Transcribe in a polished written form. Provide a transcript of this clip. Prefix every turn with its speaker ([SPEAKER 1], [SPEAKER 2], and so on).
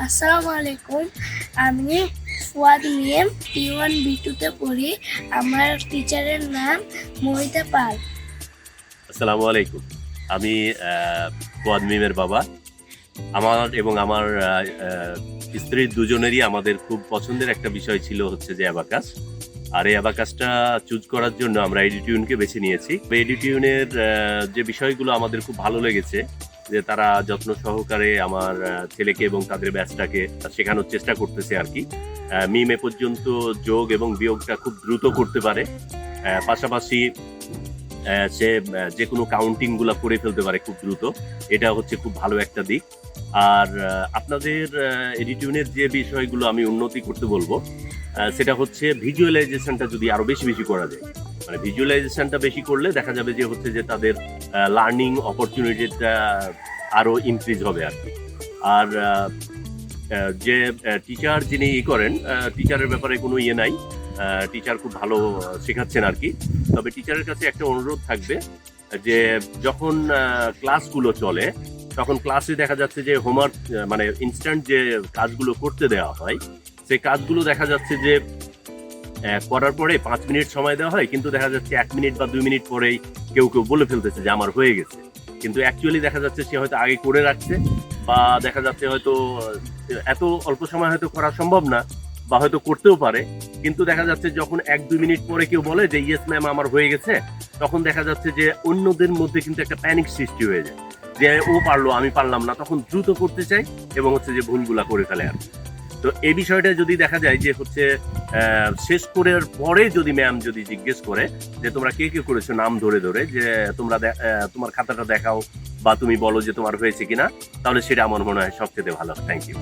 [SPEAKER 1] আসসালামু আলাইকুম। আমি ফুয়াদ মিম P1 B2-তে পড়ি। আমার টিচারের নাম মহিতা পাল।
[SPEAKER 2] আসসালামু আলাইকুম। আমি ফুয়াদ মিমের বাবা। আমার এবং আমার স্ত্রীর দুজনেরই আমাদের খুব পছন্দের একটা বিষয় ছিল হচ্ছে যে অ্যাবাকাস। আর এই অ্যাবাকাসটা চুজ করার জন্য আমরা এডিটিউনকে বেছে নিয়েছি। এডিটিউনের যে বিষয়গুলো আমাদের খুব ভালো লেগেছে, যে তারা যত্ন সহকারে আমার ছেলেকে এবং তাদের ব্যাচটাকে শেখানোর চেষ্টা করতেছে আর কি। মিম এ পর্যন্ত যোগ এবং বিয়োগটা খুব দ্রুত করতে পারে। পাশাপাশি সে যে কোনো কাউন্টিং গুলা করে ফেলতে পারে খুব দ্রুত। এটা হচ্ছে খুব ভালো একটা দিক। আর আপনাদের এডিটিউনের যে বিষয়গুলো আমি উন্নতি করতে বলবো, সেটা হচ্ছে ভিজুয়ালাইজেশনটা যদি আরো বেশি বেশি করা যায়। মানে ভিজুয়ালাইজেশনটা বেশি করলে দেখা যাবে যে হচ্ছে যে তাদের লার্নিং অপরচুনিটিটা আরো ইনক্রিজ হবে আর কি। আর যে টিচার যিনি করেন, টিচারের ব্যাপারে কোনো ইয়ে নাই। টিচার খুব ভালো শেখাচ্ছেন আর কি। তবে টিচারের কাছে একটা অনুরোধ থাকবে যে যখন ক্লাসগুলো চলে, তখন ক্লাসে দেখা যাচ্ছে যে হোমওয়ার্ক মানে ইনস্ট্যান্ট যে কাজগুলো করতে দেওয়া হয়, সেই কাজগুলো দেখা যাচ্ছে যে করার পরে 5 মিনিট সময় দেওয়া হয়, কিন্তু দেখা যাচ্ছে 1 মিনিট বা 2 মিনিট পরেই কেউ কেউ বলে ফেলতেছে যে আমার হয়ে গেছে। কিন্তু অ্যাকচুয়ালি দেখা যাচ্ছে সে হয়তো আগে করে রাখছে, বা দেখা যাচ্ছে হয়তো এত অল্প সময় হয়তো করা সম্ভব না, বা হয়তো করতেও পারে। কিন্তু দেখা যাচ্ছে যখন 1-2 মিনিট পরে কেউ বলে যে ইয়েস ম্যাম আমার হয়ে গেছে, তখন দেখা যাচ্ছে যে অন্যদের মধ্যে কিন্তু একটা প্যানিক সৃষ্টি হয়ে যায়, যে ও পারলো আমি পারলাম না, তখন দ্রুত করতে চাই এবং হচ্ছে যে ভুলগুলা করে ফেলে আর কি। তো এই বিষয়টা যদি দেখা যায় যে হচ্ছে শেষ করার পরে যদি ম্যাম যদি জিজ্ঞেস করে যে তোমরা কে কে করেছো নাম ধরে ধরে, যে তোমরা তোমার খাতাটা দেখাও বা তুমি বলো যে তোমার হয়েছে কিনা, তাহলে সেটা আমার মনে হয় সবচেয়ে ভালো। Thank you.